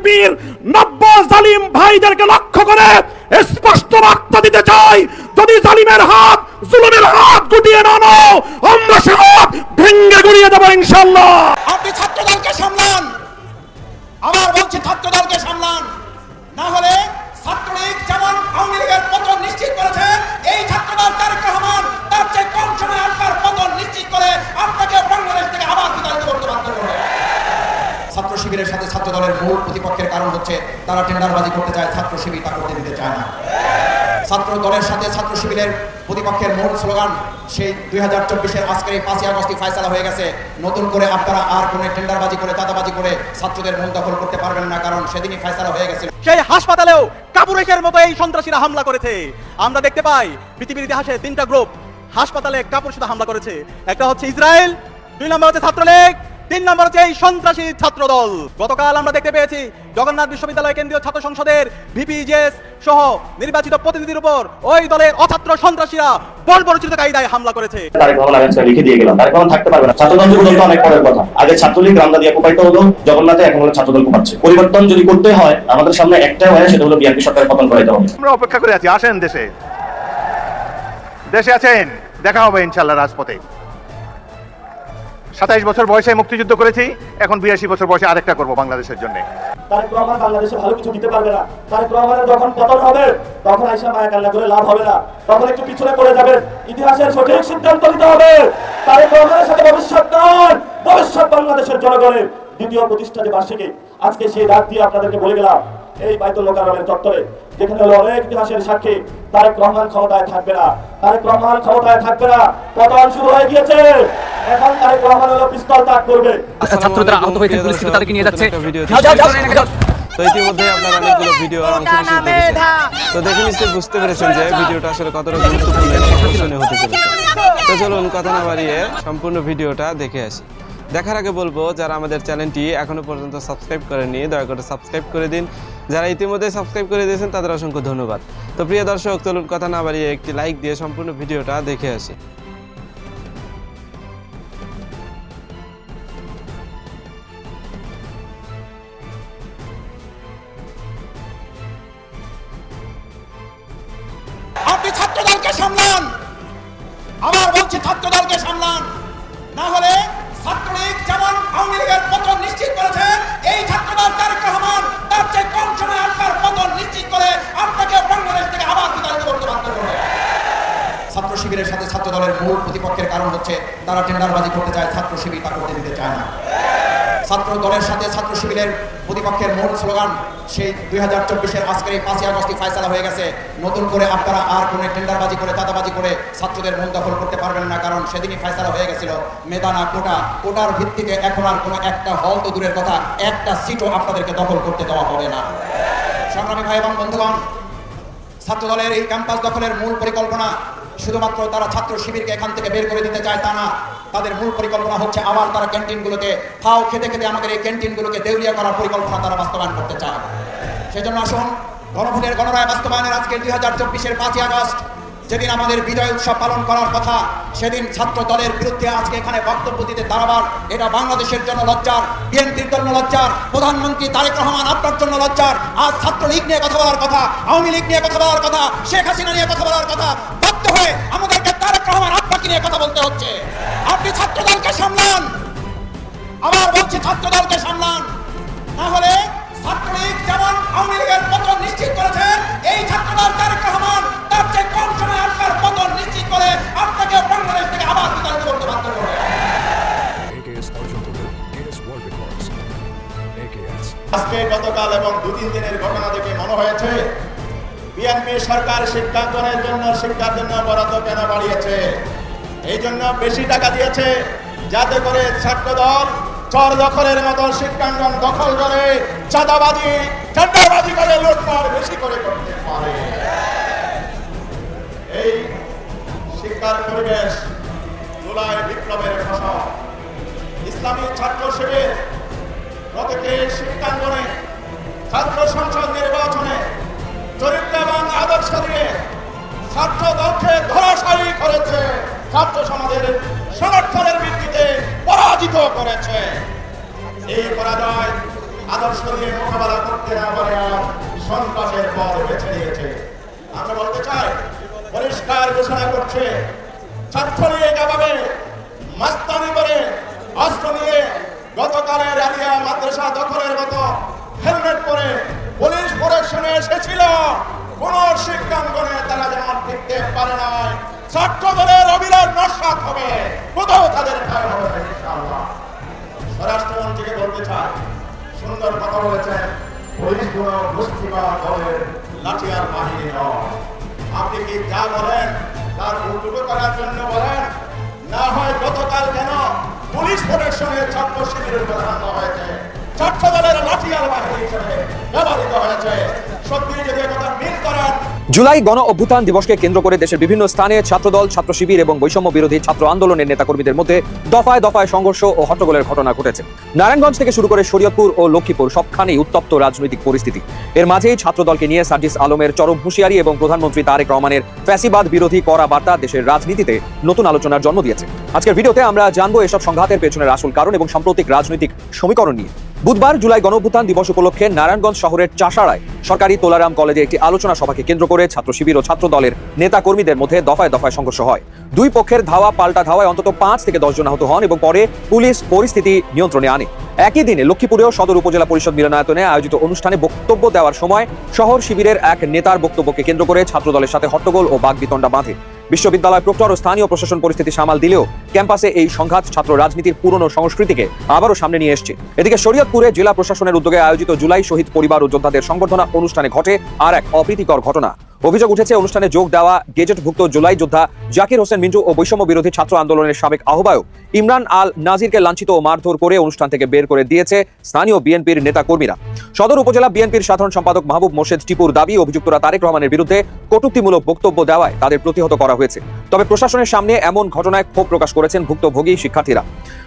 বিএনপির নব্য জালিম ভাইদেরকে লক্ষ্য করে স্পষ্ট বার্তা দিতে চাই, যদি জালিমের হাত জুলুমের হাত গুটিয়ে না নাও, আমরা সে হাত ভেঙে গুড়িয়ে দেবো ইনশাআল্লাহ। আপনি ছাত্রদলকে সামলান, আবার বলছি ছাত্রদলকে সামলান, না হলে ছাত্রলীগ যেমন আওয়ামী লীগের পতন নিশ্চিত করেছে, এই ছাত্রদল তারেক রহমান তার চেয়ে কম সময়ে আপনার পতন নিশ্চিত করে আপনাকে বাংলাদেশ থেকে আবার বিতাড়িত করতে বাধ্য করবে। ছাত্র শিবিরের সাথে ছাত্রদলের মূল প্রতিপক্ষের কারণ হচ্ছে তারা টেন্ডারবাজি করতে চায়, ছাত্র শিবির তা করতে দিতে চায় না। ছাত্র দলের সাথে ছাত্র শিবিরের প্রতিপক্ষের মূল স্লোগান সেই 2024-এর আজকের এই 5ই আগস্টই ফয়সালা হয়ে গেছে। নতুন করে আপনারা আর কোনো টেন্ডারবাজি করে চাঁদাবাজি করে ছাত্রদের মন দখল করতে পারবেন না, কারণ সেদিনই ফয়সালা হয়ে গেছে। সেই হাসপাতালেও কাপুরুষের মতো এই সন্ত্রাসীরা হামলা করেছে। আমরা দেখতে পাই পৃথিবীর ইতিহাসে 3টা গ্রুপ হাসপাতালে কাপুরুষতা হামলা করেছে। একটা হচ্ছে ইসরায়েল, 2 নম্বর হচ্ছে ছাত্রলীগ, 3 নম্বর হচ্ছে এই সন্ত্রাসী ছাত্রদল। গতকাল আমরা দেখতে পেয়েছি জগন্নাথ বিশ্ববিদ্যালয় কেন্দ্রীয় ছাত্র সংসদের ভিপিজেএস সহ নির্বাচিত প্রতিনিধির উপর ওই দলের অছাত্র সন্ত্রাসীরা বর্বরোচিত কায়দায় হামলা করেছে। তারেক রহমান আগে লিখে দিয়ে গেলাম, তারেক রহমান থাকতে পারবে না। ছাত্রদল তো অনেক পরের কথা। আগে ছাত্রলীগ রামদা দিয়ে কোপাইতে হলো জগন্নাথে, এখন হলো ছাত্রদল কোপাচ্ছে। পরিবর্তন যদি করতে হয় আমাদের সামনে একটাই হয়, সেটা হলো বিএনপি সরকারের পতন করাইতে হবে। আমরা অপেক্ষা করে আছি, আসেন দেশে আছেন, দেখা হবে ইনশাআল্লাহ রাজপথে। 27 বছর বয়সে মুক্তিযুদ্ধ করেছি, এখন 82 বছর বয়সে আরেকটা করব বাংলাদেশের জন্য। তারেক রহমান বাংলাদেশে ভালো কিছু দিতে পারবে না। তারেক রহমানের যখন পতন হবে তখন আইসা মায়া কান্না করে লাভ হবে না, তখন একটু পিছনে পড়ে যাবে। ইতিহাসের সঠিক সিদ্ধান্ত নিতে হবে। তারেক রহমানের সাথে ভবিষ্যৎ নয়, ভবিষ্যৎ বাংলাদেশের জনগণের। দ্বিতীয় প্রতিষ্ঠা যে বার্ষিকী, আজকে সেই ডাক দিয়ে আপনাদেরকে বলে গেলাম এই বাইতুল মোকাররমের চত্বরে, যেখানে হলো অনেক ইতিহাসের সাক্ষী। তারেক রহমান ক্ষমতায় থাকবে না, তারেক রহমান ক্ষমতায় থাকবে না। পতন শুরু হয়ে গিয়েছে, এখন তারেক রহমান হলো পিস্তল তাক করবে। ছাত্ররা আহত হয়েছে, পুলিশ তাদেরকে নিয়ে যাচ্ছে। তো ইতিমধ্যে আপনারা অনেকগুলো ভিডিও আর অংশ দেখেছেন, তো দেখে নিশ্চয়ই বুঝতে পেরেছেন যে ভিডিওটা আসলে কতটা গুরুত্বপূর্ণ আকর্ষণীয় হতে চলেছে। তো চলুন কথা না বাড়িয়ে সম্পূর্ণ ভিডিওটা দেখে আসি। দেখার আগে বলবো, যারা আমাদের চ্যানেলটি এখনো পর্যন্ত সাবস্ক্রাইব করেননি দয়া করে সাবস্ক্রাইব করে দিন। যারা ইতিমধ্যে সাবস্ক্রাইব করে দিয়েছেন তাদের অসংখ্য ধন্যবাদ। তো প্রিয় দর্শক, চলুন কথা না বাড়িয়ে একটি লাইক দিয়ে সম্পূর্ণ ভিডিওটা দেখে আসি। আপনি ছাত্রদলকে সামলান, আবার বলছি ছাত্রদলকে সামলান, না হলে ছাত্রলীগ যেমন আওয়ামী লীগের পতন নিশ্চিত করেছে, এই ছাত্রদল তারেক রহমান তার চেয়ে কম সময়ে আপনার পতন নিশ্চিত করে আপনাকে বাংলাদেশ থেকে আবার বিতাড়িত করতে বাধ্য করবে। ছাত্র শিবিরের সাথে ছাত্রদলের মূল প্রতিপক্ষের কারণ হচ্ছে তারা টেন্ডারবাজি করতে চায়, ছাত্র শিবির তা করতে দিতে চায় না। ছাত্র দলের সাথে ছাত্র শিবিরের প্রতিপক্ষের মূল স্লোগান সেই 2024-এর আজকের এই 5ই আগস্টই ফয়সালা হয়ে গেছে। নতুন করে আপনারা আর কোনো টেন্ডারবাজি করে চাঁদাবাজি করে ছাত্রদের মন দখল করতে পারবেন না, কারণ সেদিনই ফয়সালা হয়ে গেছিল। মেদানা কোটার ভিত্তিতে এখন আর কোনো একটা হল তো দূরের কথা, একটা সিটও আপনাদেরকে দখল করতে দেওয়া হবে না। সংগ্রামী ভাই এবং বন্ধুগণ, ছাত্রদলের এই ক্যাম্পাস দখলের মূল পরিকল্পনা শুধুমাত্র তারা ছাত্র শিবিরকে এখান থেকে বের করে দিতে চায় তা না, তাদের মূল পরিকল্পনা হচ্ছে আবার তারা ক্যান্টিনগুলোকে ফাও খেতে খেতে আমাদের এই ক্যান্টিনগুলোকে দেউলিয়া করার পরিকল্পনা তারা বাস্তবায়ন করতে চায়। সেজন্য আসুন, গণভোটের গণরায় বাস্তবায়নের আজকের 2024-এর 5ই আগস্ট, যেদিন আমাদের বিজয় উৎসব পালন করার কথা, সেদিন ছাত্র দলের বিরুদ্ধে আজকে এখানে বক্তব্য দিতে দাঁড়াবার, এটা বাংলাদেশের জন্য লজ্জার, বিএনপির জন্য লজ্জার, প্রধানমন্ত্রী তারেক রহমান আপনার জন্য লজ্জার। আজ ছাত্রলীগ নিয়ে কথা বলার কথা, আওয়ামী লীগ নিয়ে কথা বলার কথা, শেখ হাসিনা নিয়ে কথা বলার কথা, বাধ্য হয়ে আমাদেরকে তারেক রহমান আপনাকে নিয়ে কথা বলতে হচ্ছে। আপনি ছাত্রদলকে সামলান, আবার বলছি ছাত্রদলকে সামলান, না হলে ছাত্রলীগ যেমন আওয়ামী লীগের পতন নিশ্চিত করেছে, এই ছাত্রদল তারেক রহমান তার চেয়ে কম সময়ে আপনার পতন নিশ্চিত করে আপনাকে বাংলাদেশ থেকে আবার বিতাড়িত করতে বাধ্য করবে। আজকে গতকাল এবং 2-3 দিনের ঘটনা দেখে মনে হয়েছে বিএনপি সরকার শিক্ষাঙ্গনের জন্য শিক্ষার জন্য বরাদ্দ কেন বাড়িয়েছে, এই জন্য বেশি টাকা দিয়েছে যাতে করে ছাত্রদল চর দখলের মতো শিক্ষাঙ্গন দখল করে চাঁদাবাজি টেন্ডারবাজি করে লুটপাট বেশি করে করতে পারে। এই শিক্ষার পরিবেশ জুলাই বিপ্লবের ফসল। ইসলামী ছাত্র শিবির প্রত্যেকে শিক্ষাঙ্গনে ছাত্র সংসদ নির্বাচনে চরিত্র এবং আদর্শ দিয়ে ছাত্র দলকে ধরাশায়ী করেছে, ছাত্র সমাজের সমর্থনের ভিত্তিতে পরাজিত করেছে। এই পরাজয় আদর্শ নিয়ে মোকাবেলা করতে না পারে আর সন্ত্রাসের পথ বেছে নিয়েছে। আমরা বলতে চাই, পরিষ্কার ঘোষণা করছে, ছাত্রলীগ এভাবে মাস্তানি করে অস্ত্র নিয়ে গতকালের আলিয়া মাদ্রাসা দখলের মতো হেলমেট পরে পুলিশ প্রোটেকশনে এসেছিল। কোন শিক্ষাঙ্গনে তারা যেমন টিকতে পারে নাই, ছাত্র দলের অবিরাট নস্বাত হবে, কোথাও তাদের ঠাঁই হবে না ইনশাআল্লাহ। স্বরাষ্ট্রমন্ত্রীকে বলতে চাই, সুন্দর কথা বলেছেন, পুলিশ কোন গোষ্ঠী বা দলের লাঠিয়ার বাহিনী নয়। আপনি কি যা বলেন তার উল্টো করার জন্য বলেন, না হয় গতকাল কেন পুলিশ প্রোটেকশনের ছাত্র শিবিরের উপর হামলা হয়েছে, ছাত্র দলের লাঠিয়ার বাহিনী হিসেবে ব্যবহৃত হয়েছে। সত্যি যদি কথা মিল করেন। জুলাই গণ অভ্যুত্থান দিবসকে কেন্দ্র করে দেশের বিভিন্ন স্থানে ছাত্রদল, ছাত্র শিবির এবং বৈষম্য বিরোধী ছাত্র আন্দোলনের নেতাকর্মীদের মধ্যে দফায় দফায় সংঘর্ষ ও হট্টগোলের ঘটনা ঘটেছে। নারায়ণগঞ্জ থেকে শুরু করে শরীয়তপুর ও লক্ষ্মীপুর সবখানেই উত্তপ্ত রাজনৈতিক পরিস্থিতি। এর মাঝেই ছাত্রদলকে নিয়ে সার্জিস আলমের চরম হুঁশিয়ারি এবং প্রধানমন্ত্রী তারেক রহমানের ফ্যাসিবাদ বিরোধী কড়া বার্তা দেশের রাজনীতিতে নতুন আলোচনার জন্ম দিয়েছে। আজকের ভিডিওতে আমরা জানবো এসব সংঘাতের পেছনের আসল কারণ এবং সাম্প্রতিক রাজনৈতিক সমীকরণ নিয়ে। বুধবার জুলাই গণঅভ্যুত্থান দিবস উপলক্ষে নারায়ণগঞ্জ শহরের চাষাড়ায় সরকারি তোলারাম কলেজে একটি আলোচনা সভাকে কেন্দ্র করে ছাত্র শিবির ও ছাত্র দলের নেতা কর্মীদের মধ্যে দফায় দফায় সংঘর্ষ হয়। দুই পক্ষের ধাওয়া পাল্টা ধাওয়ায় অন্তত 5 থেকে 10 জন আহত হন এবং পরে পুলিশ পরিস্থিতি নিয়ন্ত্রণে আনে। একই দিনে লক্ষ্মীপুরেও সদর উপজেলা পরিষদ মিলনায়তনে আয়োজিত অনুষ্ঠানে বক্তব্য দেওয়ার সময় শহর শিবিরের এক নেতার বক্তব্যকে কেন্দ্র করে ছাত্র দলের সাথে হট্টগোল ও বাগবিতণ্ডা বাঁধে। বিশ্ববিদ্যালয় প্রক্টর ও স্থানীয় প্রশাসন পরিস্থিতি সামাল দিলেও ক্যাম্পাসে এই সংঘাত ছাত্র রাজনীতির পুরনো সংস্কৃতিকে আবারও সামনে নিয়ে এসছে। এদিকে শরীয়তপুরে জেলা প্রশাসনের উদ্যোগে আয়োজিত জুলাই শহীদ পরিবার ও যোদ্ধাদের সংবর্ধনা অনুষ্ঠানে ঘটে আর এক অপ্রীতিকর ঘটনা। অভিযোগ উঠেছে অনুষ্ঠানে যোগ দেওয়া গেজেটভুক্ত জুলাই যোদ্ধা জাকির হোসেন মিন্টু ও বৈষম্য বিরোধী ছাত্র আন্দোলনের সাবেক আহ্বায়ক ইমরান আল নাজিরকে লাঞ্ছিত ও মারধর করে অনুষ্ঠান থেকে বের করে দিয়েছে স্থানীয় বিএনপির নেতা কর্মীরা। সদর উপজেলা বিএনপির সাধারণ সম্পাদক মাহবুব মোর্শেদ টিপুর দাবি, অভিযুক্তরা তারেক রহমানের বিরুদ্ধে কটূক্তিমূলক বক্তব্য দেওয়ায় তাদের প্রতিহত করা হয়েছে। তবে প্রশাসনের সামনে এমন ঘটনায় ক্ষোভ প্রকাশ করেছেন ভুক্তভোগী শিক্ষার্থীরা।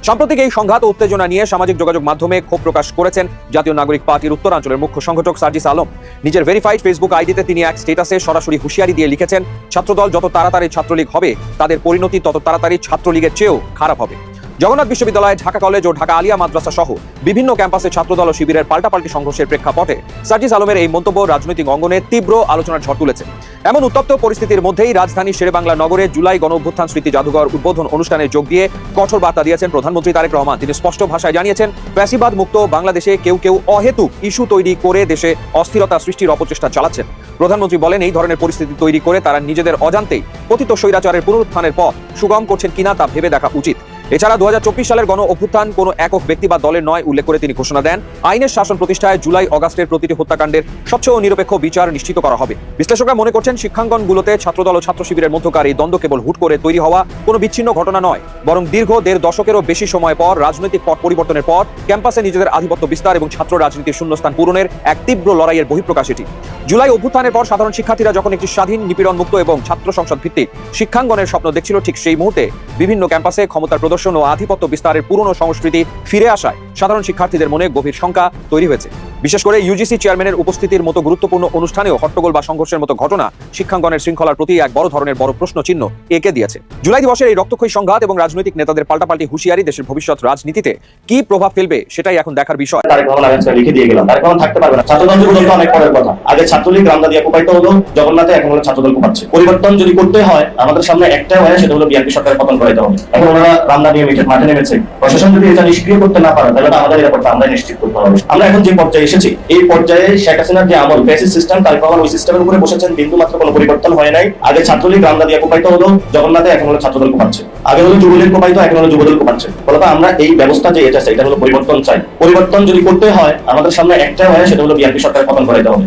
সাম্প্রতিক এই সংঘাত ও উত্তেজনা নিয়ে সামাজিক যোগাযোগ মাধ্যমে ক্ষোভ প্রকাশ করেছেন জাতীয় নাগরিক পার্টির উত্তরাঞ্চলের মুখ্য সংগঠক সার্জিস আলম। নিজের ভেরিফাইড ফেসবুক আইডিতে তিনি এক স্ট্যাটাসে সরাসরি হুঁশিয়ারি দিয়ে লিখেছেন, ছাত্রদল যত তাড়াতাড়ি ছাত্রলীগ হবে তাদের পরিণতি তত তাড়াতাড়ি ছাত্রলীগের চেয়েও খারাপ হবে। জগন্নাথ বিশ্ববিদ্যালয়, ঢাকা কলেজ ও ঢাকা আলিয়া মাদ্রাসা সহ বিভিন্ন ক্যাম্পাসে ছাত্রদল ও শিবিরের পাল্টাপাল্টি সংঘর্ষের প্রেক্ষাপটে সার্জিস আলমের এই মন্তব্য রাজনৈতিক অঙ্গনে তীব্র আলোচনার ঝড় তুলেছে। এমন উত্তপ্ত পরিস্থিতির মধ্যেই রাজধানীর শেরেবাংলা নগরে জুলাই গণঅভ্যুত্থান স্মৃতি জাদুঘর উদ্বোধন অনুষ্ঠানে যোগ দিয়ে কঠোর বার্তা দিয়েছেন প্রধানমন্ত্রী তারেক রহমান। তিনি স্পষ্ট ভাষায় জানিয়েছেন, ফ্যাসিবাদ মুক্ত বাংলাদেশে কেউ কেউ অহেতুক ইস্যু তৈরি করে দেশে অস্থিরতা সৃষ্টির অপচেষ্টা চালাচ্ছেন। প্রধানমন্ত্রী বলেন, এই ধরনের পরিস্থিতি তৈরি করে তারা নিজেদের অজান্তেই পতিত স্বৈরাচারের পুনরুত্থানের পথ সুগম করছেন কিনা তা ভেবে দেখা উচিত। এছাড়া 2024 সালের গণ অভ্যুত্থান কোনো একক ব্যক্তি বা দলের নয় উল্লেখ করে তিনি ঘোষণা দেন, আইনের শাসন প্রতিষ্ঠায় জুলাই অগাস্টের প্রতিটি হত্যাকাণ্ডের স্বচ্ছ ও নিরপেক্ষ বিচার নিশ্চিত করা হবে। বিশ্লেষকরা মনে করছেন, শিক্ষাঙ্গনগুলোতে ছাত্রদল ও ছাত্র শিবিরের মধ্যকার এই দ্বন্দ্ব কেবল হুট করে তৈরি হওয়া কোনো বিচ্ছিন্ন ঘটনা নয়, বরং দীর্ঘ 1.5 দশকেরও বেশি সময় পর রাজনৈতিক পট পরিবর্তনের পর ক্যাম্পাসে নিজেদের আধিপত্য বিস্তার এবং ছাত্র রাজনীতির শূন্যস্থান পূরণের এক তীব্র লড়াইয়ের বহিঃপ্রকাশ এটি। জুলাই অভ্যুত্থানের পর সাধারণ শিক্ষার্থীরা যখন একটি স্বাধীন, নিপীড়ন মুক্ত এবং ছাত্র সংসদ ভিত্তিক শিক্ষাঙ্গনের স্বপ্ন দেখছিল, ঠিক সেই মুহূর্তে বিভিন্ন ক্যাম্পাসে ক্ষমতার প্রদর্শন ও আধিপত্য বিস্তারের পুরনো সংস্কৃতি ফিরে আসায় সাধারণ শিক্ষার্থীদের মনে গভীর শঙ্কা তৈরি হয়েছে। বিশেষ করে ইউজিসি চেয়ারম্যানের উপস্থিতির মতো গুরুত্বপূর্ণ অনুষ্ঠানেও হট্টগোল বা সংঘর্ষের মতো ঘটনা শিক্ষাঙ্গনের শৃঙ্খলার প্রতি এক বড় ধরনের বড় প্রশ্ন চিহ্ন এঁকে দিয়েছে। জুলাই দিবসের এই রক্তক্ষয়ী সংঘাত এবং রাজনৈতিক নেতাদের পাল্টাপাল্টি হুঁশিয়ারি দেশের ভবিষ্যৎ রাজনীতিতে কি প্রভাব ফেলবে সেটাই এখন দেখার বিষয়। তারেক রহমান আগে লিখে দিয়ে গেলাম, তারেক রহমান থাকতে পারবে না। ছাত্রদল যুবদল তো অনেক পরের কথা, আগে ছাত্রলীগ রামদা দিয়ে কুপাইতে হলো, জগন্নাথে এখন হলো ছাত্রদল কুপাচ্ছে। পরিবর্তন যদি করতে হয় আমাদের সামনে একটা হয়, সেটা হলো বিএনপি সরকারের পতন করাইতে হবে। এখন ওনারা রামদা নিয়ে মাঠে নেমেছে। প্রশাসন যদি এটা নিষ্ক্রিয় করতে না পারে তাহলে আমাদের নিরাপত্তা আমরা নিশ্চিত করতে হবে। আমরা এখন যে পর্যায়ে এসেছি, এই পর্যায়ে শেখ হাসিনার যে আমল ফ্যাসিস্ট সিস্টেম, তারেক রহমান ওই সিস্টেমের উপরে বসেছেন, বিন্দু মাত্র কোনো পরিবর্তন হয় নাই। আগে ছাত্রলীগ রামদা দিয়ে কুপাইতে হলো, জগন্নাথে এখন হলো ছাত্রদল কুপাচ্ছে। আগে হলো যুবলীগ কুপাইতো, এখন হলো যুবদল কুপাচ্ছে। ফলত আমরা এই ব্যবস্থা যে এটা হলো পরিবর্তন চাই। পরিবর্তন যদি করতে হয় আমাদের সামনে একটা হয়, সেটা হলো বিএনপি সরকারের পতন করাইতে হবে।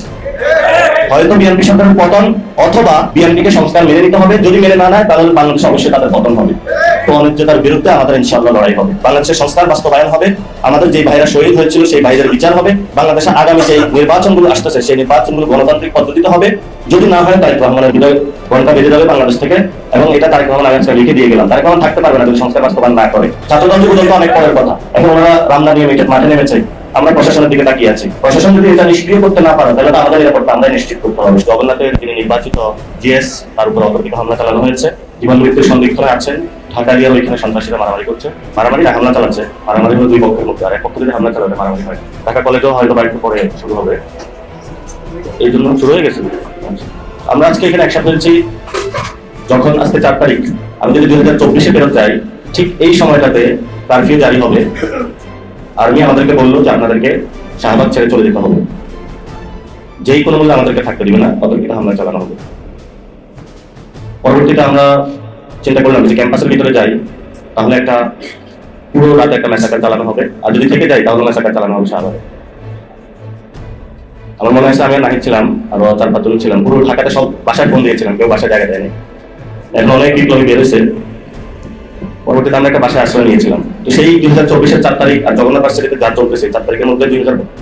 হয়তো বিএনপি সরকারের পতন অথবা বিএনপিকে সংস্কার মেনে নিতে হবে। যদি মেনে না নেয় তাহলে বাংলাদেশে অবশ্যই তাদের পতন হবে। তো অনিশ্চয়তার বিরুদ্ধে আমাদের ইনশাআল্লাহ লড়াই হবে। বাংলাদেশের সংস্কার বাস্তবায়ন হবে, আমাদের যে ভাইরা শহীদ হয়েছিল সেই ভাইদের বিচার হবে, বাংলাদেশে আগামী যে নির্বাচনগুলো আসতেছে সেই নির্বাচনগুলো গণতান্ত্রিক পদ্ধতিতে হবে। যদি না হয় তারেক রহমানের হৃদয় ঘন্টা বেজে যাবে বাংলাদেশ থেকে, এবং এটা তারেক রহমান আগে লিখে দিয়ে গেলাম। তারেক রহমান থাকতে পারবে না যদি সংস্কার বাস্তবায়ন না করে। ছাত্রদল যুবদল তো অনেক পরের কথা, এখন ওনারা রামদা নিয়ে মাঠে নেমেছে। আমরা প্রশাসনের দিকে তাকিয়ে আছি। প্রশাসন যদি এটা নিষ্ক্রিয় করতে না পারে তাহলে আমাদের নিরাপত্তা আমরা নিশ্চিত করতে হবে। জগন্নাথের যিনি নির্বাচিত জিএস, তার উপর অতর্কিত হামলা চালানো হয়েছে। জীবন মৃত্যুর সন্দিগ্ধরা আছেন। ঢাকা দিয়ে ওইখানে সন্ত্রাসীরা মারামারি করছে, মারামারি না হামলা চালাচ্ছে। মারামারি হলো দুই পক্ষের মধ্যে, আর এক পক্ষ যদি হামলা চালালে মারামারি হয়। ঢাকা কলেজেও হয়তো বাড়িতে পরে শুরু হবে, এই জন্য শুরু হয়ে গেছে। আমরা আজকে এখানে একসাথে হয়েছি যখন আজকে 4 তারিখ, আমি যদি 2024-এ ফেরত যাই, ঠিক এই সময়টাতে কারফিউ জারি হবে। আর্মি আমাদেরকে বললো যে আপনাদেরকে শাহবাগ ছেড়ে চলে যেতে হবে, যেই কোনো মূল্যে আমাদেরকে থাকতে দিবে না, ওদেরকে হামলা চালানো হবে। পরবর্তীতে আমরা চিন্তা করলাম যে ক্যাম্পাসের ভিতরে যাই, তাহলে একটা পুরো রাতে একটা ম্যাসাকার চালানো হবে, আর যদি থেকে যাই তাহলে ম্যাসাকার চালানো হবে শাহবাগে। আমার মনে হয়েছে আমি আর নাহিদ ছিলাম, আরো 4-5 জন ছিলাম, পুরো ঢাকাতে সব বাসায় ফোন দিয়েছিলাম, কেউ বাসায় জায়গা দেয়নি। এখন অনেক বিপ্লবী বের হয়েছে। পরবর্তীতে আমরা একটা বাসায় আশ্রয় নিয়েছিলাম। তো সেই 2024-এর 4 তারিখ আর জগন্নাথ ভার্সিটিতে যা চলতেছে 4 তারিখের মধ্যে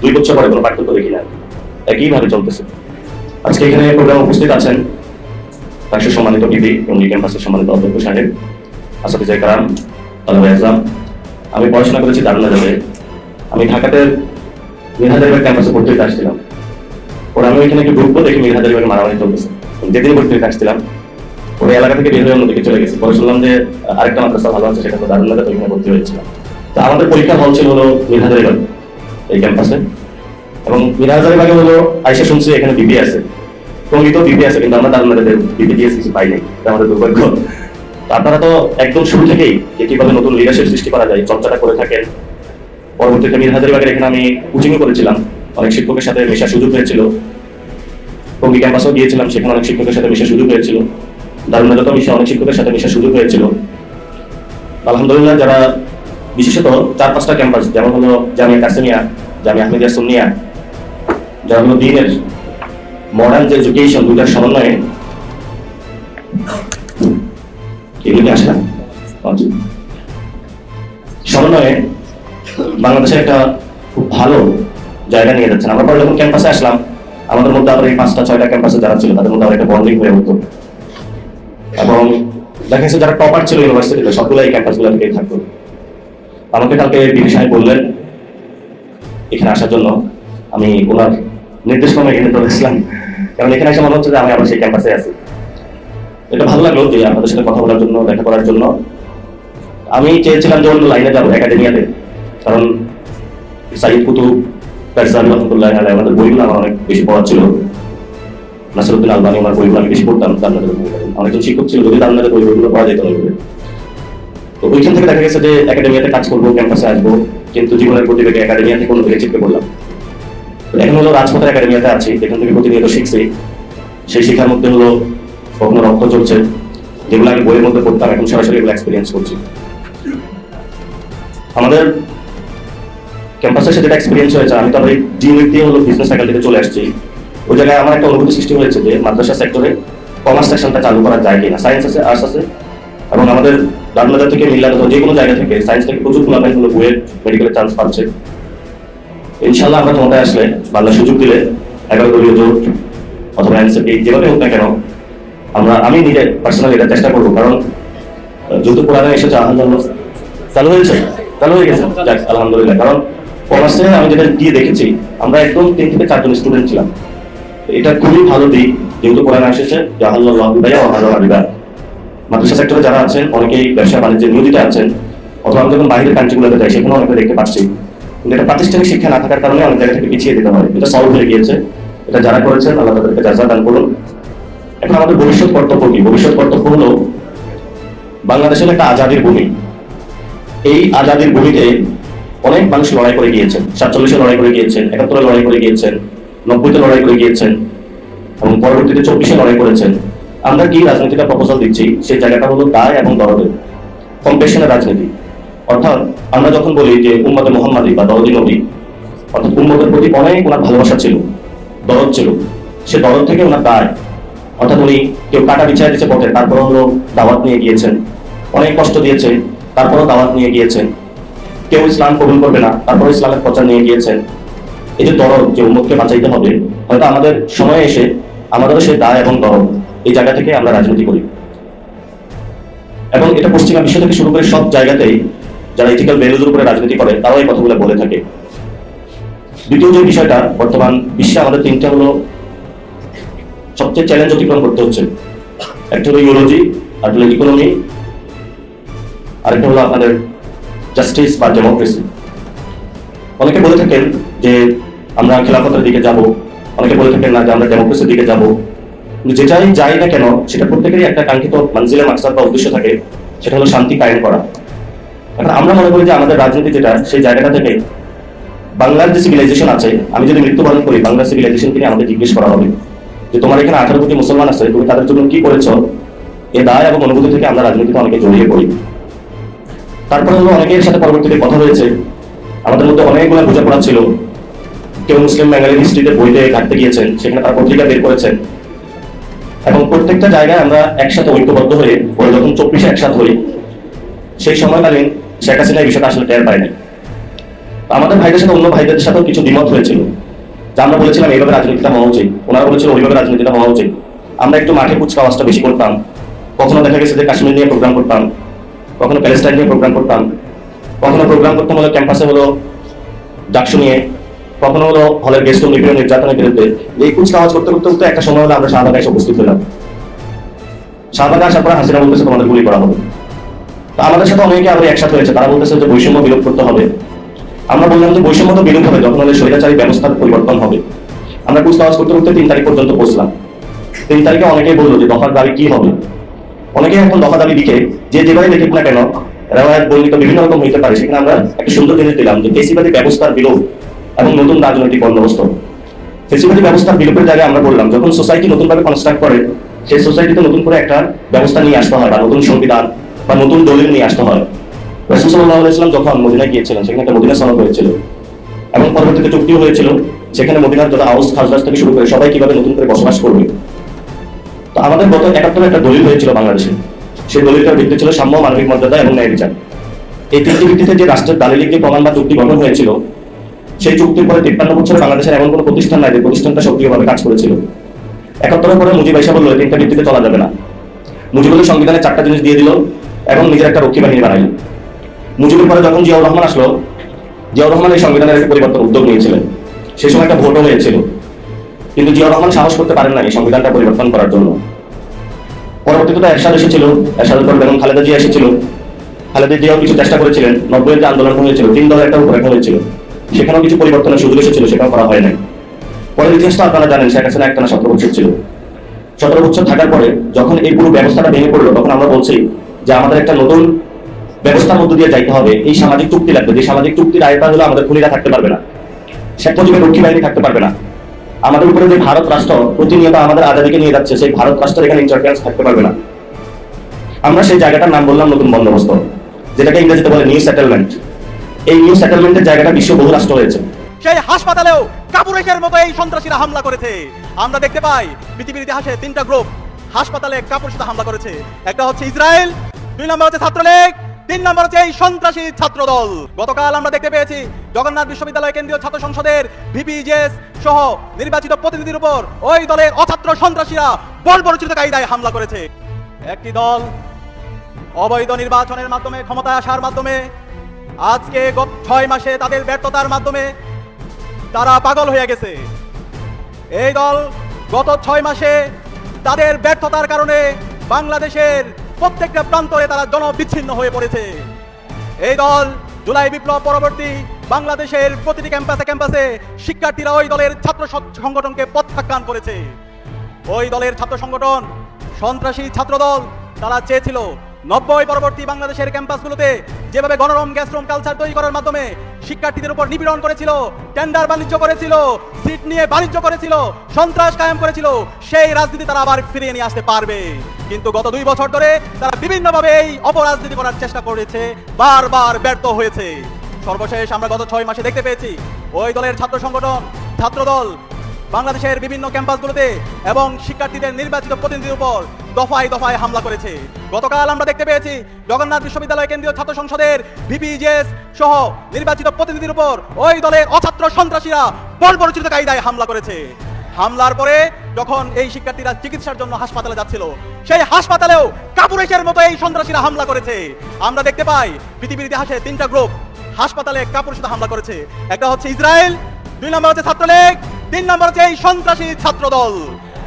2 বছর পরে কোনো পার্থক্য দেখি না, একইভাবে চলতেছে। আজকে এখানে প্রোগ্রাম উপস্থিত আছেন রাষ্ট্রের সম্মানিত বিপি এমডি ক্যাম্পাসের সম্মানিত অধ্যক্ষ সাহেব, আসাদুজ্জামান কারাম, তালবে আজম। আমি পড়াশোনা করেছি দারুণাজারে। আমি ঢাকাতে মিরহাজারিবাগ ক্যাম্পাসে পড়তে আসছিলাম, ওরা আমি ওইখানে একটু ঢুকবো, দেখি মিরহাজারিবাগে মারামারি চলতেছে। যেদিন পড়তে আসছিলাম ওই এলাকা থেকে বের হয়ে অন্যদিকে চলে গেছে। পরে শুনলাম যে আরেকটা মাদ্রাসা ভালো আছে, সেটা তো দারুণাজারে, ওইখানে ভর্তি হয়েছিলাম। তো আমাদের পরীক্ষা হল ছিল হলো মিরহাজারিবাগ এই ক্যাম্পাসে, এবং মিরহাজারিবাগে হলো আইসা শুনছি এখানে বিপি আছে, প্রমিত বিপি আছে, কিন্তু আমরা দারুণাজারে বিপি দিয়ে কিছু পাই নাই, এটা আমাদের দুর্ভাগ্য। আপনারা তো একদম শুরু থেকেই যে কিভাবে নতুন লিডারশিপ সৃষ্টি করা যায় চর্চাটা করে থাকেন। পরবর্তীতে মিরহাজারিবাগের এখানে আমি কোচিংও করেছিলাম, অনেক শিক্ষকের সাথে মেশার সুযোগ হয়েছিল। টঙ্গী ক্যাম্পাসেও গিয়েছিলাম, সেখানে অনেক শিক্ষকের সাথে মেশার সুযোগ হয়েছিল। দারুণাজাতেও অনেক শিক্ষকের সাথে মেশার সুযোগ হয়েছিল। আলহামদুলিল্লাহ, যারা বিশেষত 4-5টা ক্যাম্পাস, যেমন হলো জামিয়া কাসেমিয়া, জামিয়া আহমেদিয়া সুন্নিয়া, যারা হলো দ্বীনের মডার্ন যে এডুকেশন, দুটার সমন্বয়ে এগুলি আসে না সমন্বয়ে বাংলাদেশের একটা খুব ভালো জায়গা নিয়ে যাচ্ছেন। আমরা পরে যখন ক্যাম্পাসে আসলাম, আমাদের মধ্যে আবার এই 5টা-6টা ক্যাম্পাসে যারা ছিল তাদের মধ্যে আবার একটা বন্ডিং হয়ে হতো, এবং দেখা গেছে যারা টপার ছিল ইউনিভার্সিটিতে সবগুলো এই ক্যাম্পাসগুলো থেকেই থাকতো। আমাকে কালকে বিপি সাহেব বললেন এখানে আসার জন্য, আমি ওনার নির্দেশক্রমে এখানে চলে আসলাম, কারণ এখানে এসে মনে হচ্ছে যে আমি আবার সেই ক্যাম্পাসে আছি। এটা ভালো লাগলো যে আপনাদের সাথে কথা বলার জন্য, দেখা করার জন্য। আমি চেয়েছিলাম যে অন্য লাইনে যাবো একাডেমিয়াতে, কারণ সাইদ কুতুব, ফেরজান রহমতুল্লাহ আলাইহি, আমাদের বইগুলো আমার অনেক বেশি পড়া ছিল। নাসিরউদ্দিন আলবানী, আমার বইগুলো আমি বেশি পড়তাম। অনেকজন শিক্ষক ছিল, যদি তাদের বইগুলো পড়া যেত না। তো ওইখান থেকে দেখা গেছে যে একাডেমিয়াতে কাজ করবো, ক্যাম্পাসে আসবো, কিন্তু জীবনের প্রতিবেগে একাডেমিয়া থেকে অন্যদিকে চিপকে পড়লাম। এখন হলো রাজপথের একাডেমিয়াতে আছি, এখান থেকে প্রতিনিয়ত শিখছি। সেই শিক্ষার মধ্যে হলো কখনো রক্ত চলছে, যেগুলো আমি বইয়ের মধ্যে পড়তাম, এখন সরাসরি এগুলো এক্সপিরিয়েন্স করছি। আমাদের ক্যাম্পাসে এসে যেটা এক্সপিরিয়েন্স হয়েছে, আমি তো আমার ডিউনিট দিয়ে হলো বিজনেস ফ্যাকাল্টিতে চলে আসছি। ওই জায়গায় আমার একটা অনুভূতি সৃষ্টি হয়েছে যে মাদ্রাসা সেক্টরে কমার্স সেকশনটা চালু করা যায় কিনা। সায়েন্স আছে, আর্টস আছে, এবং আমাদের দারুণাজার থেকে মিল্লাত যে কোনো জায়গা থেকে সায়েন্স থেকে প্রচুর ফুলাফাইনগুলো বুয়েট মেডিকেলের চান্স পাচ্ছে। ইনশাল্লাহ আমরা ক্ষমতায় আসলে, বাংলা সুযোগ দিলে 11 দলীয় জোট অথবা এনসিপি, যেভাবে হোক না কেন, আমি নিজে পার্সোনালি এটা চেষ্টা করবো। কারণ যেহেতু কোরআনে এসেছে চালু হয়ে গেছে, যাক আলহামদুলিল্লাহ। কারণ কমার্সে আমি যেটা দিয়ে দেখেছি, আমরা একদম 3 থেকে 4 জন স্টুডেন্ট ছিলাম। এটা খুবই ভালো দিক, যেহেতু কোরআনে এসেছে মাদ্রাসা সেক্টরে যারা আছেন অনেকেই ব্যবসা বাণিজ্যে নিয়োজিত আছেন, অথবা আমি যখন বাইরের কান্ট্রিগুলোতে যাই সেখানে অনেকে দেখতে পাচ্ছি। কিন্তু এটা প্রাতিষ্ঠানিক শিক্ষা না থাকার কারণে অনেক জায়গা থেকে পিছিয়ে দিতে হয়। এটা সলভ হয়ে গিয়েছে, এটা যারা করেছেন আল্লাহ তাদেরকে জাযা দান করুন। এখন আমাদের ভবিষ্যৎ কর্তব্য কি? ভবিষ্যৎ কর্তব্য হলো বাংলাদেশের একটা আজাদির ভূমি। এই আজাদির ভূমিতে অনেক মানুষ লড়াই করে গিয়েছেন। 47-এ লড়াই করে গিয়েছেন, 71-এ লড়াই করে গিয়েছেন, 90-তে লড়াই করে গিয়েছেন, এবং পরবর্তীতে 24-এ লড়াই করেছেন। আমরা কি রাজনীতিটা প্রপোজাল দিচ্ছি, সেই জায়গাটা হলো দায় এবং দরদের, কম্পেশনের রাজনীতি। অর্থাৎ আমরা যখন বলি যে উম্মতে মুহাম্মাদি বা দরদি নবী, অর্থাৎ উম্মতের প্রতি অনেক ওনার ভালোবাসা ছিল, দরদ ছিল, সে দরদ থেকে ওনার দায়। অর্থাৎ উনি কেউ কাটা বিছায় দিচ্ছে পথে, তারপর হলো দাওয়াত নিয়ে গিয়েছেন, অনেক কষ্ট দিয়েছে, তারপরও দাওয়াত নিয়ে গিয়েছেন। কেউ ইসলাম কবুল করবে না, তারপর ইসলামের প্রচার নিয়ে গিয়েছেন। এই যে দরদ, যে উম্মতকে বাঁচাইতে হবে, হয়তো আমাদের সময়ে এসে আমাদেরও সেই দায় এবং দরদ, এই জায়গা থেকে আমরা রাজনীতি করি। এবং এটা পশ্চিমা বিশ্ব থেকে শুরু করে সব জায়গাতেই যারা ইথিক্যাল ভ্যালুজের উপরে রাজনীতি করে তারাও এই কথাগুলো বলে থাকে। দ্বিতীয় যে বিষয়টা, বর্তমান বিশ্বে আমাদের 3টা হলো সবচেয়ে চ্যালেঞ্জ অতিক্রম করতে হচ্ছে। একটা হলো ইউরোলজি, একটা হলো ইকোনমি, আরেকটা হলো আপনাদের জাস্টিস বা ডেমোক্রেসি। অনেকে বলে থাকেন যে আমরা খেলাফতের দিকে যাব, অনেকে বলে থাকেন না যে আমরা ডেমোক্রেসির দিকে যাব। কিন্তু যেটাই যাই না কেন সেটা প্রত্যেকেরই একটা কাঙ্ক্ষিত মানজিলে মাকসাদ বা উদ্দেশ্য থাকে, সেটা হলো শান্তি কায়েম করা। এখন আমরা মনে করি যে আমাদের রাজনীতি যেটা, সেই জায়গাটা থেকে বাংলার যে সিভিলাইজেশন আছে, আমি যদি মৃত্যুবরণ করি বাংলার সিভিলাইজেশনকে নিয়ে আমাদের জিজ্ঞেস করা হবে যে তোমার এখানে 18 কোটি মুসলমান আছে, তুমি তাদের জন্য কি করেছ। এ দায় এবং অনুভূতি থেকে আমরা রাজনীতিতে অনেকে জড়িয়ে পড়ি। তারপরে হলো অনেকের সাথে পরবর্তীতে কথা হয়েছে, আমাদের মধ্যে অনেকগুলো বোঝাপড়া ছিল। কেউ মুসলিম বাঙালি হিস্ট্রিতে বইতে ঘাটতে গিয়েছেন, সেখানে তারা পত্রিকা বের করেছেন, এবং প্রত্যেকটা জায়গায় আমরা একসাথে ঐক্যবদ্ধ হয়ে পরে যখন 24-এ একসাথে হই, সেই সময়কালীন শেখ হাসিনা এই বিষয়টা আসলে টের পায়নি। আমাদের ভাইদের সাথে অন্য ভাইদের সাথেও কিছু দ্বিমত হয়েছিল, যে আমরা বলেছিলাম এইভাবে রাজনীতিটা হওয়া উচিত, ওনারা বলেছিল ওইভাবে রাজনীতিটা হওয়া উচিত। আমরা একটু মাঠে কুচকাওয়াজটা বেশি করতাম, কখনো দেখা গেছে যে কাশ্মীর নিয়ে প্রোগ্রাম করতাম, কখনো প্যালেস্টাইন নিয়ে প্রোগ্রাম করতাম, কখনো প্রোগ্রাম করতাম হলো ক্যাম্পাসে হলো ডাকসু নিয়ে, কখনো হলো হলের গেস্ট রুম নিপীড়ন নির্যাতনের বিরুদ্ধে। এই কুচকাওয়াজ করতে করতে করতে একটা সময় হলো আমরা শাহবাগে এসে উপস্থিত হলাম। শাহবাগে আসার পরে হাসিনা বলতেছে তোমাদের গুলি করা হবে। তো আমাদের সাথে অনেকে আবার একসাথে হয়েছে, তারা বলতেছে যে বৈষম্য বিলোপ করতে হবে। আমরা বললাম যে বৈষম্য তো বিলোপ হবে যখন হলে স্বৈরাচারী ব্যবস্থার পরিবর্তন হবে। আমরা কুচকাওয়াজ করতে করতে 3 তারিখ পর্যন্ত পৌঁছলাম। 3 তারিখে অনেকেই বললো যে দফার দাবি কি হবে। অনেকে এখন দফা দাবি লিখে যে যেভাবে লিখুক না কেন, রেওয়ায়ত বর্ণিত বিভিন্ন রকম হইতে পারে, সেখানে আমরা একটা সুন্দর জিনিস দিলাম যে ফেসিবাদী ব্যবস্থার বিলোপ এবং নতুন রাজনৈতিক বন্দোবস্ত। ফেসিবাদী ব্যবস্থার বিলোপের জায়গায় আমরা বললাম যখন সোসাইটি নতুনভাবে কনস্ট্রাক্ট করে, সেই সোসাইটিতে নতুন করে একটা ব্যবস্থা নিয়ে আসতে হয়, বা নতুন সংবিধান বা নতুন দলিল নিয়ে আসতে হয়। রাসূল সাল্লাল্লাহু আলাইহি ওয়াসাল্লাম যখন মদিনায় গিয়েছিলেন, সেখানে একটা মদিনা সনদ হয়েছিল এবং পরবর্তীতে চুক্তিও হয়েছিল, সেখানে মদিনার যত আউস খাজরাজ থেকে শুরু করে সবাই কিভাবে নতুন করে বসবাস করবে। তো আমাদের গত 71 একটা দলিল হয়েছিল বাংলাদেশে, সেই দলিলটার ভিত্তি ছিল সাম্য, মানবিক মর্যাদা এবং ন্যায় বিচার। এই 3টি ভিত্তিতে যে রাষ্ট্রের দালিলিক যে প্রমাণ বা চুক্তি গঠন হয়েছিল, সেই চুক্তির পরে 53 বছরে বাংলাদেশের এমন কোনো প্রতিষ্ঠান নাই যে প্রতিষ্ঠানটা সক্রিয়ভাবে কাজ করেছিল। 71 পরে মুজিব আইসা বললো 3টা ভিত্তিতে চলা যাবে না। মুজিবুল সংবিধানে 4টা জিনিস দিয়ে দিল এবং নিজের একটা রক্ষী বাহিনী বানাইল। মুজিবের পরে যখন জিয়াউর রহমান আসলো, জিয়াউর রহমান এই সংবিধানের একটা পরিবর্তন উদ্যোগ নিয়েছিলেন। সেই সময় একটা ভোটও হয়েছিল, কিন্তু জিয়াউর রহমান সাহস করতে পারেন না এই সংবিধানটা পরিবর্তন করার জন্য। পরবর্তীতে এরশাদ এসেছিল, এরশাদের পর বেগম খালেদা জিয়া এসেছিল। খালেদা জিয়াও কিছু চেষ্টা করেছিলেন, 90-এর যে আন্দোলন হয়েছিল 3 দলের একটা রূপরেখা হয়েছিল, সেখানেও কিছু পরিবর্তনের সুযোগ এসেছিল, সেটাও করা হয় নাই। পরের ইতিহাসটা আপনারা জানেন, শেখ হাসিনা একটানা 17 বছর ছিল। 17 বছর থাকার পরে যখন এই পুরো ব্যবস্থাটা ভেঙে পড়লো, তখন আমরা বলছি যে আমাদের একটা নতুন ব্যবস্থার মধ্য দিয়ে যাইতে হবে। এই সামাজিক চুক্তি লাগবে, যে সামাজিক চুক্তির আয়তা হলো আমাদের খুনিরা থাকতে পারবে না, শেখ মুজিবের রক্ষী বাহিনী থাকতে পারবে না, আমাদের উপরে যে ভারত রাষ্ট্র প্রতিনিয়ত আমাদের আজাদিকে নিয়ে যাচ্ছে, সেই ভারত রাষ্ট্রের এখানে ইন্টারফারেন্স থাকতে পারবে না। আমরা সেই জায়গাটার নাম বললাম নতুন বন্দোবস্ত, যেটাকে ইংরেজিতে বলে নিউ সেটেলমেন্ট। এই নিউ সেটেলমেন্টের জায়গাটা বিশ্ব বহু রাষ্ট্র হয়েছে। সেই হাসপাতালেও কাপুরেকের মতো এই সন্ত্রাসীরা হামলা করেছে। আমরা দেখতে পাই পৃথিবীর ইতিহাসে 3টা গ্রুপ হাসপাতালে কাপুরের সাথে হামলা করেছে। একটা হচ্ছে ইসরায়েল, 2 নম্বর হচ্ছে ছাত্রলীগ, 3 নম্বর হচ্ছে এই সন্ত্রাসী ছাত্রদল। গতকাল আমরা দেখতে পেয়েছি জগন্নাথ বিশ্ববিদ্যালয় কেন্দ্রীয় ছাত্র সংসদের ভিপিজেস সহ নির্বাচিত প্রতিনিধির উপর ওই দলের অছাত্র সন্ত্রাসীরা বর্বরচিত কায়দায় হামলা করেছে। একটি দল অবৈধ নির্বাচনের মাধ্যমে ক্ষমতায় আসার মাধ্যমে আজকে গত 6 মাসে তাদের ব্যর্থতার মাধ্যমে তারা পাগল হয়ে গেছে। এই দল গত 6 মাসে তাদের ব্যর্থতার কারণে বাংলাদেশের প্রত্যেকটা প্রান্তরে তারা জনবিচ্ছিন্ন হয়ে পড়েছে। এই দল জুলাই বিপ্লব পরবর্তী বাংলাদেশের প্রতিটি ক্যাম্পাসে ক্যাম্পাসে শিক্ষার্থীরা ওই দলের ছাত্র সংগঠনকে প্রত্যাখ্যান করেছে। ওই দলের ছাত্র সংগঠন সন্ত্রাসী ছাত্রদল, তারা চেয়েছিল 90 পরবর্তী বাংলাদেশের ক্যাম্পাসগুলোতে যেভাবে গণরম গ্যাসরুম কালচার তৈরি করার মাধ্যমে শিক্ষার্থীদের উপর নিপীড়ন করেছিল, টেন্ডার বাণিজ্য করেছিল, সিট নিয়ে বাণিজ্য করেছিল, সন্ত্রাস কায়েম করেছিল, সেই রাজনীতি তারা আবার ফিরিয়ে নিয়ে আসতে পারবে। কিন্তু গত 2 বছর ধরে তারা বিভিন্নভাবে এই অপরাজনীতি করার চেষ্টা করেছে, বারবার ব্যর্থ হয়েছে। সর্বশেষ আমরা গত 6 মাসে দেখতে পেয়েছি ওই দলের ছাত্র সংগঠন ছাত্রদল বাংলাদেশের বিভিন্ন ক্যাম্পাসগুলোতে এবং শিক্ষার্থীদের নির্বাচিত প্রতিনিধির উপর দফায় দফায় হামলা করেছে। গতকাল আমরা দেখতে পেয়েছি জগন্নাথ বিশ্ববিদ্যালয় কেন্দ্রীয় ছাত্র সংসদের ভিপিজেস সহ নির্বাচিত প্রতিনিধির উপর ওই দলের অছাত্র সন্ত্রাসীরা বর্বরচিত কায়দায় হামলা করেছে। হামলার পরে যখন এই শিক্ষার্থীরা চিকিৎসার জন্য হাসপাতালে যাচ্ছিল, সেই হাসপাতালেও কাপুরেকের মতো এই সন্ত্রাসীরা হামলা করেছে। আমরা দেখতে পাই পৃথিবীর ইতিহাসে 3টা গ্রুপ হাসপাতালে কাপুরের সাথে হামলা করেছে। একটা হচ্ছে ইসরায়েল, 2 নম্বর হচ্ছে ছাত্রলীগ, 3 নম্বর হচ্ছে এই সন্ত্রাসী ছাত্রদল।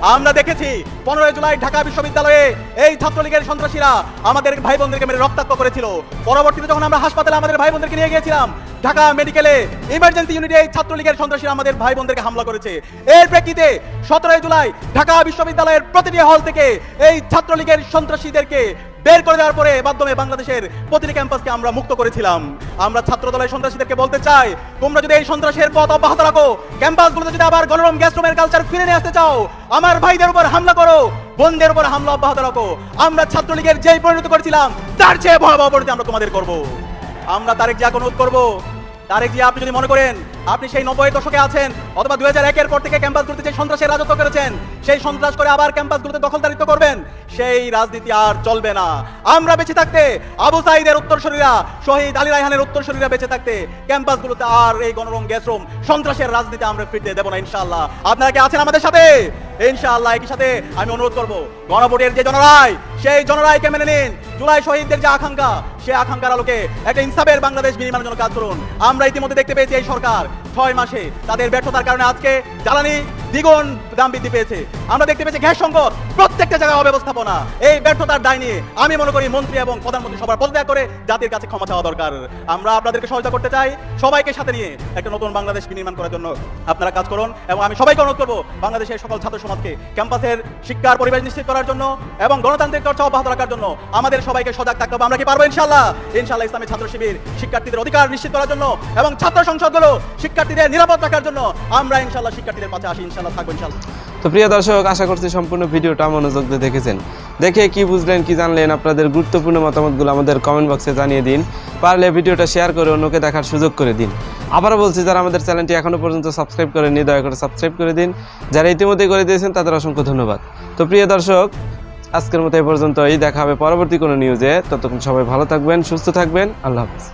আমরা দেখেছি 15 জুলাই ঢাকা বিশ্ববিদ্যালয়ে এই ছাত্রলীগের সন্ত্রাসীরা আমাদের ভাই বোনদেরকে মেরে রক্তাক্ত করেছিল। পরবর্তীতে যখন আমরা হাসপাতালে আমাদের ভাই বোনদেরকে নিয়ে গিয়েছিলাম, ঢাকা মেডিকেলে ইমার্জেন্সি ইউনিটে এই ছাত্রলীগের সন্ত্রাসীরা আমাদের ভাই বোনদেরকে হামলা করেছে। এর প্রেক্ষিতে 17 জুলাই ঢাকা বিশ্ববিদ্যালয়ের প্রতিটি হল থেকে এই ছাত্রলীগের সন্ত্রাসীদেরকে বের করে দেওয়ার পরে মাধ্যমে বাংলাদেশের প্রতিটি ক্যাম্পাসকে আমরা মুক্ত করেছিলাম। আমরা ছাত্র দলের সন্ত্রাসীদেরকে বলতে চাই, তোমরা যদি এই সন্ত্রাসের পথ অব্যাহত রাখো, ক্যাম্পাসগুলোতে যদি আবার গণরম গ্যাসরুমের কালচার ফিরে নিয়ে আসতে চাও, আমার ভাইদের উপর হামলা করো, বোনদের উপর হামলা অব্যাহত রাখো। আমরা ছাত্রলীগের যেই পরিণত করেছিলাম তার চেয়ে ভয়াবহ পরিণতি আমরা তোমাদের করব। আমরা তারেক জিয়াকে অনুরোধ করব, তারেক জিয়া, আপনি যদি মনে করেন আপনি সেই 90-এর দশকে আছেন অথবা 2001-এর পর থেকে ক্যাম্পাসগুলোতে যে সন্ত্রাসের রাজত্ব করেছেন, সেই সন্ত্রাস করে আবার ক্যাম্পাসগুলোতে দখলদারিত্ব করবেন, সেই রাজনীতি আর চলবে না। আমরা বেঁচে থাকতে, আবু সাঈদের উত্তরসূরিরা, শহীদ আলী রায়হানের উত্তরসূরিরা বেঁচে থাকতে ক্যাম্পাসগুলোতে আর এই গণরম গ্যাসরুম সন্ত্রাসের রাজনীতি আমরা ফিরতে দেব না ইনশাআল্লাহ। আপনারা কি আছেন আমাদের সাথে? ইনশাআল্লাহ। একই সাথে আমি অনুরোধ করব, গণভোটের যে জনরায়, সেই জনরায়কে মেনে নিন। জুলাই শহীদদের যে আকাঙ্ক্ষা, সেই আকাঙ্ক্ষার আলোকে একটা ইনসাফের বাংলাদেশ বিনির্মাণের জন্য কাজ করুন। আমরা ইতিমধ্যে দেখতে পেয়েছি এই সরকার 6 মাসে তাদের ব্যর্থতার কারণে আজকে জ্বালানি দ্বিগুণ দাম বৃদ্ধি পেয়েছে। আমরা দেখতে পেয়েছি গ্যাস সংকট, প্রত্যেকটা জায়গায় অব্যবস্থাপনা। এই ব্যর্থতার দায় নিয়ে আমি মনে করি মন্ত্রী এবং প্রধানমন্ত্রী সবার পদত্যাগ করে জাতির কাছে ক্ষমা চাওয়া দরকার। আমরা আপনাদেরকে সহায়তা করতে চাই, সবাইকে সাথে নিয়ে একটা নতুন বাংলাদেশ বিনির্মাণ করার জন্য আপনারা কাজ করুন। এবং আমি সবাইকে অনুরোধ করবো, বাংলাদেশের সকল ছাত্র সমাজকে ক্যাম্পাসের শিক্ষার পরিবেশ নিশ্চিত করার জন্য এবং গণতান্ত্রিক চর্চা অব্যাহত রাখার জন্য আমাদের সবাইকে সজাগ থাকতে হবে। আমরা কি পারবো? ইনশাআল্লাহ। ইনশাআল্লাহ। ইসলামী ছাত্র শিবির শিক্ষার্থীদের অধিকার নিশ্চিত করার জন্য এবং ছাত্র সংসদগুলো শিক্ষার্থীদের নিরাপদ রাখার জন্য আমরা ইনশাআল্লাহ শিক্ষার্থীদের পাশে আসি, ইনশাআল্লাহ থাকবো ইনশাআল্লাহ। তো প্রিয় দর্শক, আশা করছি সম্পূর্ণ ভিডিওটা মনোযোগ দিয়ে দেখেছেন। দেখে কি বুঝলেন, কি জানলেন, আপনাদের গুরুত্বপূর্ণ মতামতগুলো আমাদের কমেন্ট বক্সে জানিয়ে দিন। পারলে ভিডিওটা শেয়ার করে অন্যকে দেখার সুযোগ করে দিন। আবারও বলছি, যারা আমাদের চ্যানেলটি এখনো পর্যন্ত সাবস্ক্রাইব করেননি, দয়া করে সাবস্ক্রাইব করে দিন। যারা ইতিমধ্যে করে দিয়েছেন তাদের অসংখ্য ধন্যবাদ। তো প্রিয় দর্শক, আজকের মতো এই পর্যন্তই। দেখা হবে পরবর্তী কোনো নিউজে। ততক্ষণ সবাই ভালো থাকবেন, সুস্থ থাকবেন। আল্লাহ হাফেজ।